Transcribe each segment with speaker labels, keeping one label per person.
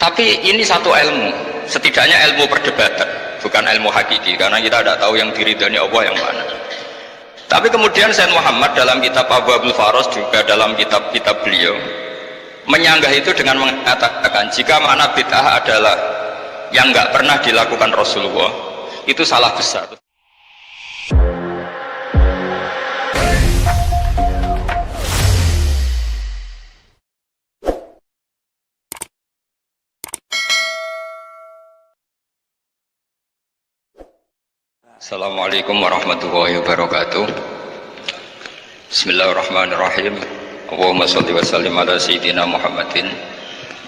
Speaker 1: Tapi ini satu ilmu, setidaknya ilmu perdebatan, bukan ilmu hakiki, karena kita tidak tahu yang diridhani Allah yang mana. Tapi kemudian Sayyid Muhammad dalam kitab Abwaabul Faros, juga dalam kitab-kitab beliau menyanggah itu dengan mengatakan jika makna bid'ah adalah yang nggak pernah dilakukan Rasulullah, itu salah besar. Assalamualaikum warahmatullahi wabarakatuh. Bismillahirrahmanirrahim. Allahumma sholli wa sallim ala sayyidina Muhammadin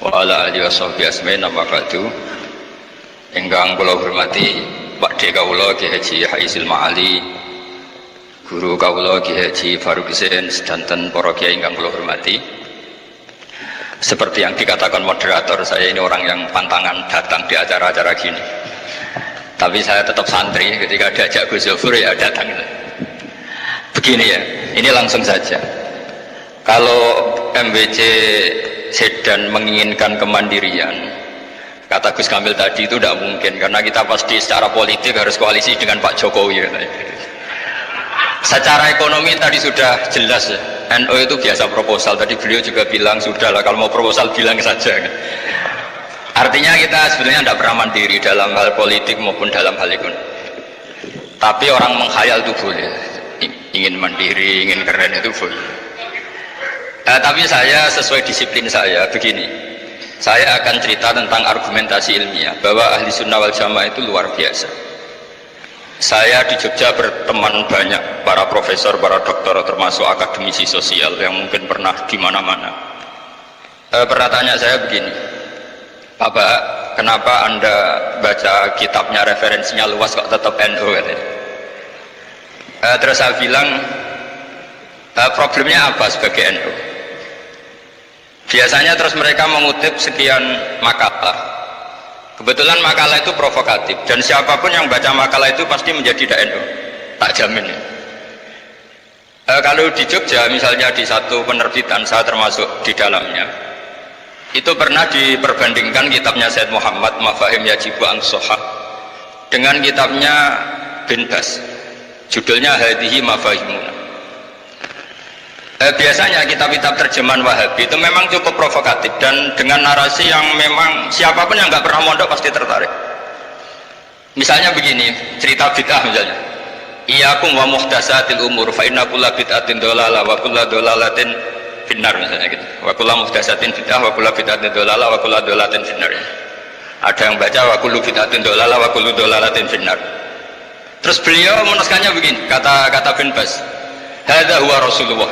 Speaker 1: wa ala alihi washabbihi ajmain. Amma ba'du. Ingkang kula hormati Pakde kawula Ki Haji Haizil Ma'ali, guru kawula Ki Haji Faruq Husain, sedanten para kiai ingkang kula hormati. Seperti yang dikatakan moderator, saya ini orang yang pantangan datang di acara-acara gini. Tapi saya tetap santri, ketika diajak Gus Zofur ya datang. Begini ya, ini langsung saja. Kalau MWC Sedan menginginkan kemandirian, kata Gus Kamil tadi, itu tidak mungkin, karena kita pasti secara politik harus koalisi dengan Pak Jokowi. Secara ekonomi tadi sudah jelas ya. NU itu biasa proposal, tadi beliau juga bilang sudahlah kalau mau proposal bilang saja. Artinya kita sebenarnya tidak pernah mandiri dalam hal politik maupun dalam hal ekonomi. Tapi orang menghayal itu boleh, ingin mandiri, ingin keren itu boleh. Tapi saya sesuai disiplin saya begini, saya akan cerita tentang argumentasi ilmiah bahwa ahli sunnah wal jamaah itu luar biasa. Saya di Jogja berteman banyak para profesor, para doktor, termasuk akademisi sosial yang mungkin pernah di mana-mana. Pernah tanya saya begini, Bapak, kenapa Anda baca kitabnya referensinya luas kok tetap NU? Terus saya bilang, problemnya apa sebagai NU? Biasanya terus mereka mengutip sekian makalah. Kebetulan makalah itu provokatif, dan siapapun yang baca makalah itu pasti menjadi NU, tak jamin. Kalau di Jogja misalnya di satu penerbitan, saya termasuk di dalamnya, itu pernah diperbandingkan kitabnya Sayyid Muhammad Mafahim Yajibu an Sohah dengan kitabnya Bin Bas, judulnya Hadihi Mafahimuna. Biasanya kitab-kitab terjemahan Wahabi itu memang cukup provokatif dan dengan narasi yang memang siapapun yang nggak pernah mondok pasti tertarik. Misalnya begini, cerita bid'ah misalnya, Iyyakum wa muhdatsatil umur fa inna kulla bid'atin dhalalah wa kulla dhalalatin finnar, misalnya gitu. Wa kullu muhdatsatin bid'ah wa kullu bid'atin dhalalah wa kullu dhalalatin finnar. Ada yang baca wa kullu bid'atin dhalalah wa kullu dhalalatin finnar. Terus beliau menuliskannya begini, kata Bin Bas, hadza huwa Rasulullah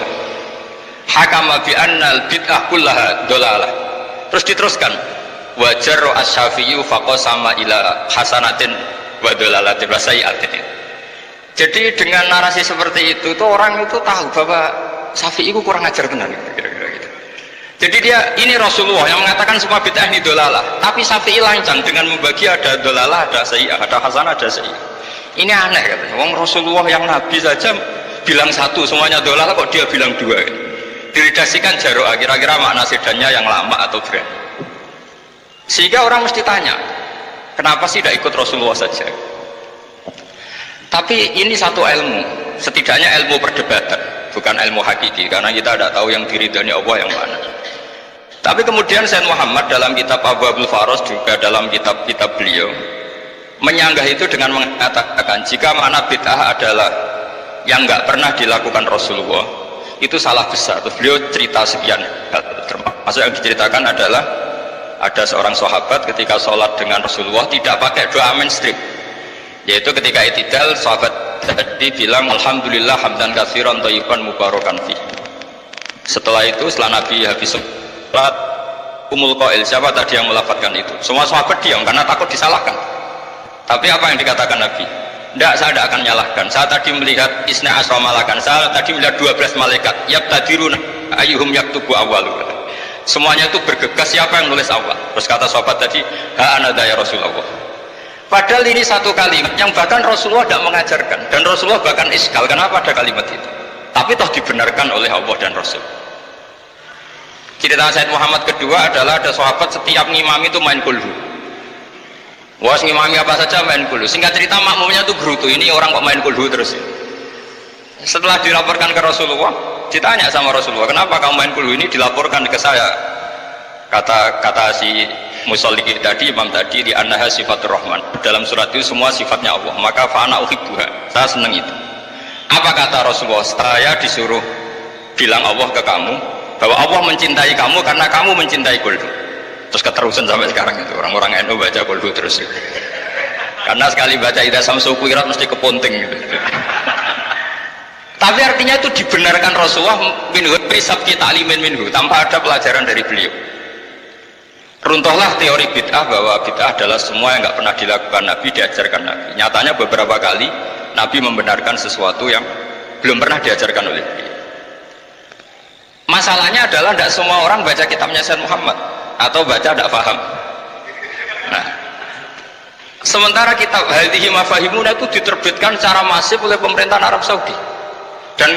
Speaker 1: hakama bi annal bid'ah kullaha dhalalah. Terus diteruskan, wa jarra asy-Syafi'i faqasama ila hasanatin wa dhalalatin wa sayyi'atin. Jadi dengan narasi seperti itu tuh orang itu tahu bahwa Syafi'i itu kurang ajar benar, kira-kira gitu. Jadi dia, ini Rasulullah yang mengatakan semua bid'ah ini dolalah, tapi Syafi'i lancang dengan membagi ada dolalah, ada sayyi'ah, ada hasanah, ada sayyi'ah. Ini aneh katanya. Wong Rasulullah yang Nabi saja bilang satu, semuanya dolalah, kok dia bilang dua? Diredaksikan jaro'ah, kira-kira makna sedannya yang lama atau berani. Sehingga orang mesti tanya, kenapa sih tidak ikut Rasulullah saja? Tapi ini satu ilmu, setidaknya ilmu perdebatan, bukan ilmu hakiki, karena kita tidak tahu yang diridhani Allah yang mana. Tapi kemudian Sayyid Muhammad dalam kitab Abwaabul Faros, juga dalam kitab-kitab beliau menyanggah itu dengan mengatakan jika makna bid'ah adalah yang nggak pernah dilakukan Rasulullah, itu salah besar. Terus beliau cerita sekian, termasuk yang diceritakan adalah ada seorang sahabat ketika sholat dengan Rasulullah tidak pakai doa mainstream, yaitu ketika i'tidal sahabat tadi bilang alhamdulillah hamdan katsiran thayyiban mubarakan fi. Setelah itu, setelah Nabi habis sholat, umul qail, siapa tadi yang melafadzkan itu? Semua sahabat diam karena takut disalahkan. Tapi apa yang dikatakan Nabi? Tidak, saya tidak akan menyalahkan. Saya tadi melihat isna asra malakan, saya tadi melihat 12 malaikat yabtadiruna ayyuhum yaktubu awwalu. Semuanya itu bergegas siapa yang nulis awal. Terus kata sahabat tadi, ha anada ya Rasulullah. Padahal ini satu kalimat yang bahkan Rasulullah tidak mengajarkan, dan Rasulullah bahkan iskal kenapa ada kalimat itu, tapi toh dibenarkan oleh Allah dan Rasul. Cerita Said Muhammad kedua adalah ada sahabat setiap ngimami itu main kulhu. Wah, ngimami apa saja main kulhu. Singkat cerita makmumnya tuh gerutu, ini orang kok main kulhu terus. Setelah dilaporkan ke Rasulullah, ditanya sama Rasulullah, kenapa kamu main kulhu ini? Dilaporkan ke saya. Kata si musolli tadi, imam tadi, di annaha sifatur rahman. Dalam surat itu semua sifatnya Allah. Maka fa'ana uhibbuha. Saya senang itu. Apa kata Rasulullah? Saya disuruh bilang Allah ke kamu bahwa Allah mencintai kamu karena kamu mencintai kulhu. Terus keterusan sampai sekarang itu orang-orang NU baca kulhu terus. Karena sekali baca idza samsu kuwirat mesti keponting gitu. Tapi artinya itu dibenarkan Rasulullah minhu sabqi ta'limin minhu, tanpa ada pelajaran dari beliau. Runtuhlah teori bid'ah bahwa bid'ah adalah semua yang nggak pernah dilakukan Nabi diajarkan Nabi. Nyatanya beberapa kali Nabi membenarkan sesuatu yang belum pernah diajarkan oleh beliau. Masalahnya adalah tidak semua orang baca kitabnya Said Muhammad atau baca tidak paham. Nah, sementara kitab Hadhihi Mafahimuna itu diterbitkan secara masif oleh pemerintahan Arab Saudi dan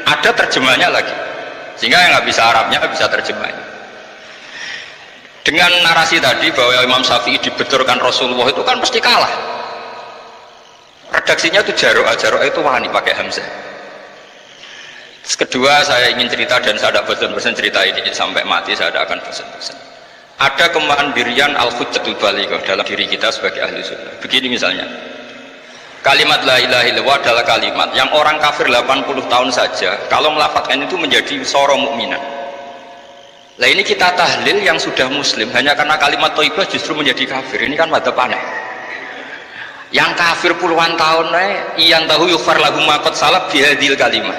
Speaker 1: ada terjemahnya lagi, sehingga yang nggak bisa Arabnya bisa terjemahnya. Dengan narasi tadi bahwa Imam Syafi'i dibenturkan Rasulullah itu kan pasti kalah. Redaksinya itu Jaro'ah itu wani pakai hamzah. Kedua, saya ingin cerita dan saya tidak bosan-bosan cerita ini sampai mati, saya tidak akan bosan-bosan. Ada kemandirian al-hujjatul balighah dalam diri kita sebagai ahli sunnah. Begini misalnya, kalimat la ilaha illallah adalah kalimat yang orang kafir 80 tahun saja kalau melafadzkan itu menjadi soro mukminan. Nah ini kita tahlil yang sudah muslim hanya karena kalimat thayyibah justru menjadi kafir. Ini kan madzhab aneh. Yang kafir puluhan tahun yang tahu yufar lahum ma qad salaf bihadil kalimah.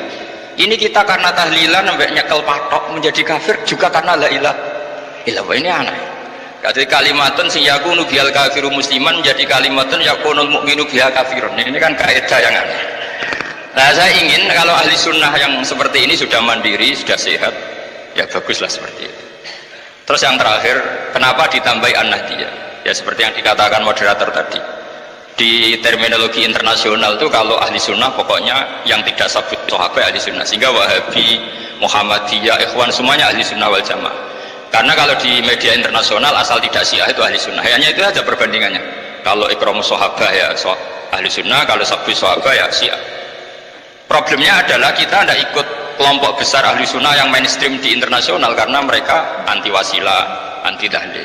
Speaker 1: Ini kita karena tahlilan sampai nyekel patok menjadi kafir juga karena la ilaha illallah. Ini aneh. Jadi kalimatun sing yakunu bihal kafiru musliman menjadi kalimatun yakunul mukminu biha kafirun. Ini kan kaidah yang aneh. Nah saya ingin kalau ahli sunnah yang seperti ini sudah mandiri, sudah sehat, ya baguslah seperti itu. Terus yang terakhir, kenapa ditambahi an-nahdiyah? Ya seperti yang dikatakan moderator tadi. Di terminologi internasional itu kalau ahli sunnah pokoknya yang tidak sabit sahabat ahli sunnah, sehingga Wahabi, Muhammadiyah, Ikhwan semuanya ahli sunnah wal jamaah. Karena kalau di media internasional asal tidak Syiah itu ahli sunnah, hanya itu aja perbandingannya. Kalau ikramus sahabat ya ahli sunnah, kalau sabit sahabat ya Syiah. Problemnya adalah kita tidak ikut kelompok besar ahli sunnah yang mainstream di internasional karena mereka anti wasilah, anti tahlil,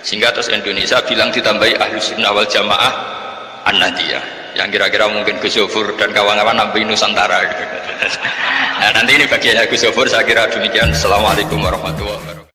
Speaker 1: sehingga terus Indonesia bilang ditambahi ahli sunnah wal jamaah an-nahdiyah, yang kira-kira mungkin Gus Zofur dan kawan-kawan nambahin Nusantara gitu. Nah nanti ini bagiannya Gus Zofur, saya kira demikian. Assalamualaikum warahmatullahi wabarakatuh.